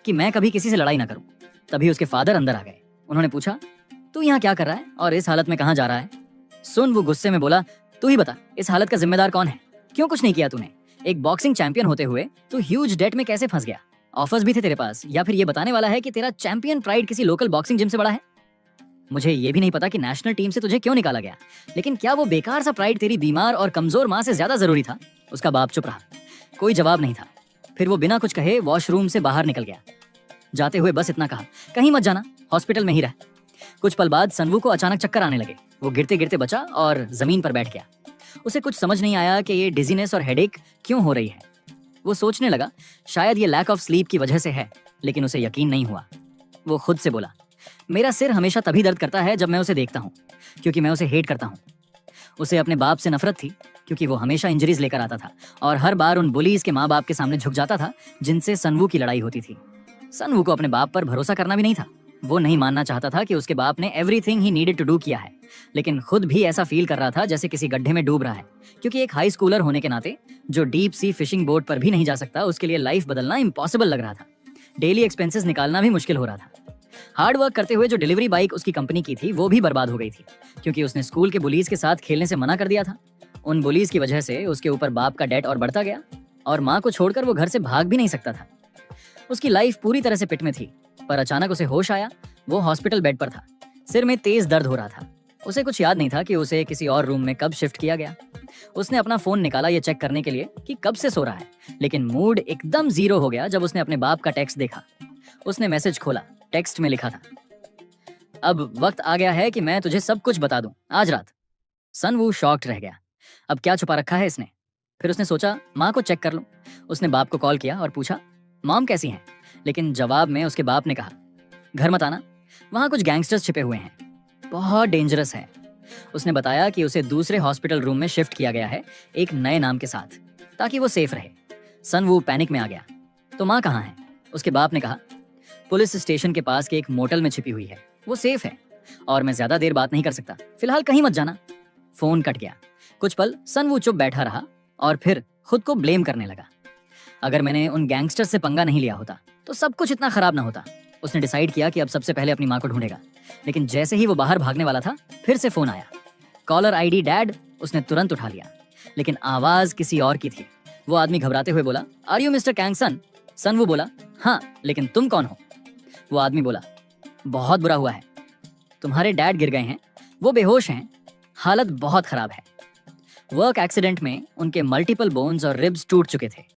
कि मैं कभी किसी से लड़ाई ना करूं। तभी उसके फादर अंदर आ गए। उन्होंने पूछा, तू यहाँ क्या कर रहा है और इस हालत में कहाँ जा रहा है? सुन वो गुस्से में बोला, तू ही बता, इस हालत का जिम्मेदार कौन है? क्यों कुछ नहीं किया तूने? एक बॉक्सिंग चैंपियन होते हुए तू ह्यूज डेट में कैसे फंस गया? ऑफर्स भी थे तेरे पास, या फिर ये बताने वाला है कि तेरा चैंपियन प्राइड किसी लोकल बॉक्सिंग जिम से बड़ा है? मुझे ये भी नहीं पता कि नेशनल टीम से तुझे क्यों निकाला गया, लेकिन क्या वो बेकार सा प्राइड तेरी बीमार और कमजोर माँ से ज्यादा जरूरी था? उसका बाप चुप रहा, कोई जवाब नहीं था। फिर वो बिना कुछ कहे वॉशरूम से बाहर निकल गया। जाते हुए बस इतना कहा, कहीं मत जाना, हॉस्पिटल में ही रह। कुछ पल बाद सनवू को अचानक चक्कर आने लगे। वो गिरते गिरते बचा और जमीन पर बैठ गया। उसे कुछ समझ नहीं आया कि ये डिजीनेस और हेडेक क्यों हो रही है। वो सोचने लगा शायद ये लैक ऑफ स्लीप की वजह से है, लेकिन उसे यकीन नहीं हुआ। वो खुद से बोला, मेरा सिर हमेशा तभी दर्द करता है जब मैं उसे देखता हूँ, क्योंकि मैं उसे हेट करता हूँ। उसे अपने बाप से नफरत थी, क्योंकि वो हमेशा इंजरीज लेकर आता था और हर बार उन बुलीज के माँ बाप के सामने झुक जाता था जिनसे सनवू की लड़ाई होती थी। सनवू को अपने बाप पर भरोसा करना भी नहीं था। वो नहीं मानना चाहता था कि उसके बाप ने एवरीथिंग ही नीडेड टू डू किया है, लेकिन खुद भी ऐसा फील कर रहा था जैसे किसी गड्ढे में डूब रहा है। क्योंकि एक हाई स्कूलर होने के नाते जो डीप सी फिशिंग बोट पर भी नहीं जा सकता, उसके लिए लाइफ बदलना इम्पॉसिबल लग रहा था। डेली एक्सपेंसेस निकालना भी मुश्किल हो रहा था। हार्ड वर्क करते हुए जो डिलीवरी बाइक उसकी कंपनी की थी वो भी बर्बाद हो गई थी, क्योंकि उसने स्कूल के बुलीज के साथ खेलने से मना कर दिया था। उन बुलीज की वजह से उसके ऊपर बाप का डेट और बढ़ता गया और माँ को छोड़कर वो घर से भाग भी नहीं सकता था। उसकी लाइफ पूरी तरह से पिट में थी। पर अचानक उसे होश आया। वो हॉस्पिटल बेड पर था। सिर में तेज दर्द हो रहा था। उसे कुछ याद नहीं था कि उसे किसी और रूम में कब शिफ्ट किया गया। उसने अपना फोन निकाला ये चेक करने के लिए कि कब से सो रहा है, लेकिन मूड एकदम जीरो हो गया जब उसने अपने बाप का टेक्स्ट देखा। उसने मैसेज खोला। टेक्स्ट में लिखा था, अब वक्त आ गया है कि मैं तुझे सब कुछ बता दूं, आज रात। सनवू शॉक्ड रह गया। अब क्या छुपा रखा है इसने? फिर उसने सोचा माँ को चेक कर लूं। उसने बाप को कॉल किया और पूछा, मॉम कैसी हैं? लेकिन जवाब में उसके बाप ने कहा, घर मत आना, वहां कुछ गैंगस्टर्स छिपे हुए हैं, बहुत डेंजरस है। उसने बताया कि उसे दूसरे हॉस्पिटल रूम में शिफ्ट किया गया है एक नए नाम के साथ, ताकि वो सेफ रहे। सनवू पैनिक में आ गया। तो माँ कहाँ है? उसके बाप ने कहा, पुलिस स्टेशन के पास के एक मोटल में छिपी हुई है, वो सेफ है और मैं ज्यादा देर बात नहीं कर सकता, फिलहाल कहीं मत जाना। फोन कट गया। कुछ पल सनवू चुप बैठा रहा और फिर खुद को ब्लेम करने लगा। अगर मैंने उन गैंगस्टर्स से पंगा नहीं लिया होता तो सब कुछ इतना खराब ना होता। उसने डिसाइड किया कि अब सबसे पहले अपनी माँ को ढूंढेगा। लेकिन जैसे ही वो बाहर भागने वाला था, फिर से फोन आया। Caller ID dad. उसने तुरंत उठा लिया, लेकिन आवाज किसी और की थी। वो आदमी घबराते हुए बोला, आर यू मिस्टर कैंगसन? सनवू बोला, हाँ, लेकिन तुम कौन हो? वो आदमी बोला, बहुत बुरा हुआ है, तुम्हारे डैड गिर गए हैं, वो बेहोश हैं, हालत बहुत खराब है। वर्क एक्सीडेंट में उनके मल्टीपल बोन्स और रिब्स टूट चुके थे।